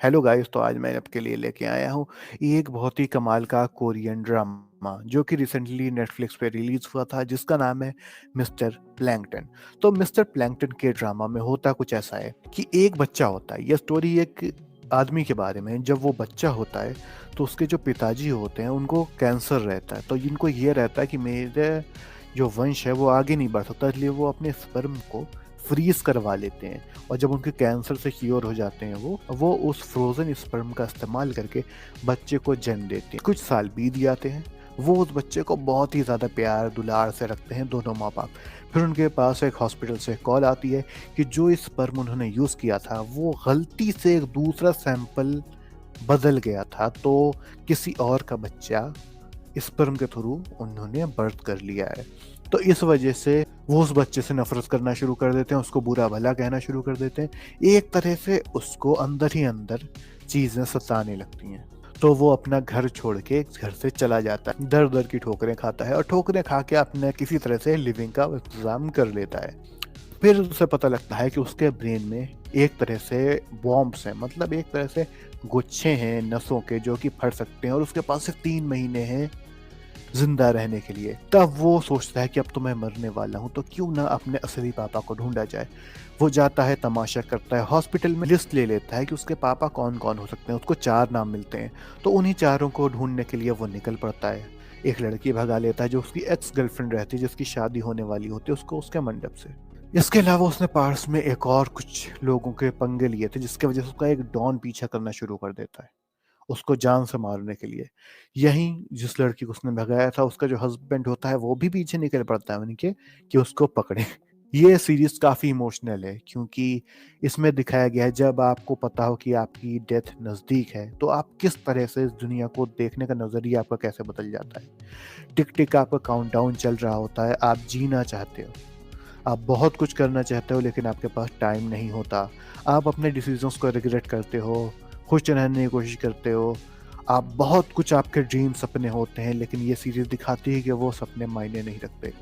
Hello guys, तो आज मैं आपके लिए लेके आया हूँ एक बहुत ही कमाल का कोरियन ड्रामा जो कि रिसेंटली नेटफ्लिक्स पे रिलीज हुआ था, जिसका नाम है मिस्टर प्लैंकटन। तो मिस्टर प्लैंकटन के ड्रामा में होता कुछ ऐसा है कि एक बच्चा होता है। यह स्टोरी एक आदमी के बारे में है। जब वो बच्चा होता है तो उसके जो पिताजी होते हैं उनको कैंसर रहता है। तो इनको ये रहता है कि मेरे जो वंश है वो आगे नहीं बढ़ सकता, इसलिए वो अपने स्पर्म को फ्रीज करवा लेते हैं। और जब उनके कैंसर से क्योर हो जाते हैं वो उस फ्रोजन स्पर्म का इस्तेमाल करके बच्चे को जन्म देते हैं। कुछ साल बीत जाते हैं। वो उस बच्चे को बहुत ही ज़्यादा प्यार दुलार से रखते हैं, दोनों माँ बाप। फिर उनके पास एक हॉस्पिटल से कॉल आती है कि जो स्पर्म उन्होंने यूज़ किया था वो गलती से एक दूसरा सैंपल बदल गया था। तो किसी और का बच्चा स्पर्म के थ्रू उन्होंने बर्थ कर लिया है। तो इस वजह से वो उस बच्चे से नफरत करना शुरू कर देते हैं, उसको बुरा भला कहना शुरू कर देते हैं। एक तरह से उसको अंदर ही अंदर चीजें सताने लगती हैं। तो वो अपना घर छोड़ के घर से चला जाता है, दर दर की ठोकरें खाता है और ठोकरें खा के अपने किसी तरह से लिविंग का इंतजाम कर लेता है। फिर उसे पता लगता है कि उसके ब्रेन में एक तरह से बॉम्ब्स हैं, मतलब एक तरह से गुच्छे हैं नसों के जो कि फट सकते हैं, और उसके पास सिर्फ 3 महीने हैं जिंदा रहने के लिए। तब वो सोचता है कि अब तो मैं मरने वाला हूँ, तो क्यों ना अपने असली पापा को ढूंढा जाए। वो जाता है, तमाशा करता है, हॉस्पिटल में लिस्ट ले लेता है कि उसके पापा कौन कौन हो सकते हैं। उसको 4 नाम मिलते हैं, तो उन्हीं चारों को ढूंढने के लिए वो निकल पड़ता है। एक लड़की भगा लेता है जो उसकी एक्स गर्लफ्रेंड रहती है, जिसकी शादी होने वाली होती है उसको उसके मंडप से। इसके अलावा उसने पास में एक और कुछ लोगों के पंगे लिए थे, जिसकी वजह से उसका एक डॉन पीछा करना शुरू कर देता है उसको जान से मारने के लिए। यहीं जिस लड़की को उसने भगाया था उसका जो हस्बैंड होता है वो भी पीछे निकल पड़ता है उनके कि उसको पकड़े। ये सीरीज काफी इमोशनल है क्योंकि इसमें दिखाया गया है जब आपको पता हो कि आपकी डेथ नजदीक है तो आप किस तरह से इस दुनिया को देखने का नजरिया आपका कैसे बदल जाता है। टिक टिक आपका काउंटडाउन चल रहा होता है, आप जीना चाहते हो, आप बहुत कुछ करना चाहते हो लेकिन आपके पास टाइम नहीं होता। आप अपने डिसीजंस को रिग्रेट करते हो, खुश रहने की कोशिश करते हो। आप बहुत कुछ, आपके ड्रीम सपने होते हैं, लेकिन ये सीरीज दिखाती है कि वो सपने मायने नहीं रखते।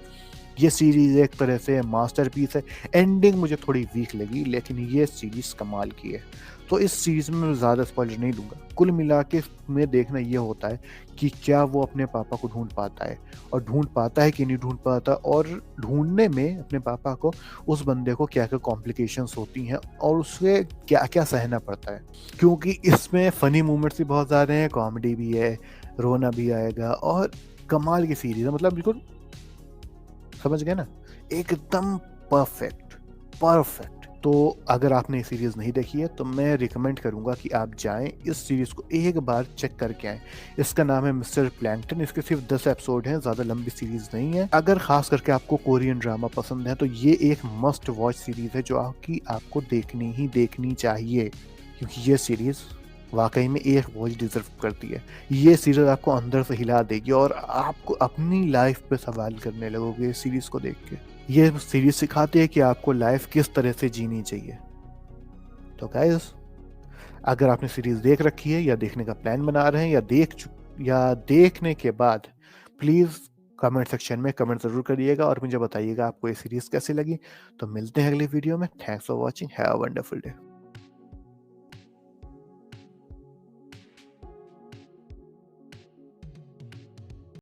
ये सीरीज एक तरह से मास्टरपीस है। एंडिंग मुझे थोड़ी वीक लगी, लेकिन ये सीरीज कमाल की है। तो इस सीरीज में मैं ज़्यादा स्पॉइलर नहीं दूंगा। कुल मिला के में देखना ये होता है कि क्या वो अपने पापा को ढूंढ पाता है, और ढूंढ पाता है कि नहीं ढूंढ पाता, और ढूंढने में अपने पापा को उस बंदे को क्या क्या कॉम्प्लिकेशंस होती हैं और उसे क्या क्या सहना पड़ता है। क्योंकि इसमें फनी मोमेंट्स भी बहुत ज़्यादा हैं, कॉमेडी भी है, रोना भी आएगा, और कमाल की सीरीज है। मतलब बिल्कुल समझ गए ना, एकदम परफेक्ट परफेक्ट। तो अगर आपने ये सीरीज नहीं देखी है तो मैं रिकमेंड करूंगा कि आप जाएं, इस सीरीज को एक बार चेक करके आएं। इसका नाम है मिस्टर प्लैंकटन। इसके सिर्फ 10 एपिसोड हैं, ज़्यादा लंबी सीरीज नहीं है। अगर खास करके आपको कोरियन ड्रामा पसंद है तो ये एक मस्ट वॉच सीरीज है जो आपको देखनी ही देखनी चाहिए, क्योंकि ये सीरीज वाकई में एक वॉच डिजर्व करती है। ये सीरीज आपको अंदर से हिला देगी और आपको अपनी लाइफ पे सवाल करने लगोगे इस सीरीज को देख के। ये सीरीज सिखाती है कि आपको लाइफ किस तरह से जीनी चाहिए। तो गाइस, अगर आपने सीरीज देख रखी है या देखने का प्लान बना रहे हैं या देखने के बाद, प्लीज कमेंट सेक्शन में कमेंट जरूर करिएगा और मुझे बताइएगा आपको ये सीरीज कैसी लगी। तो मिलते हैं अगली वीडियो में। Thanks for watching, have a wonderful day.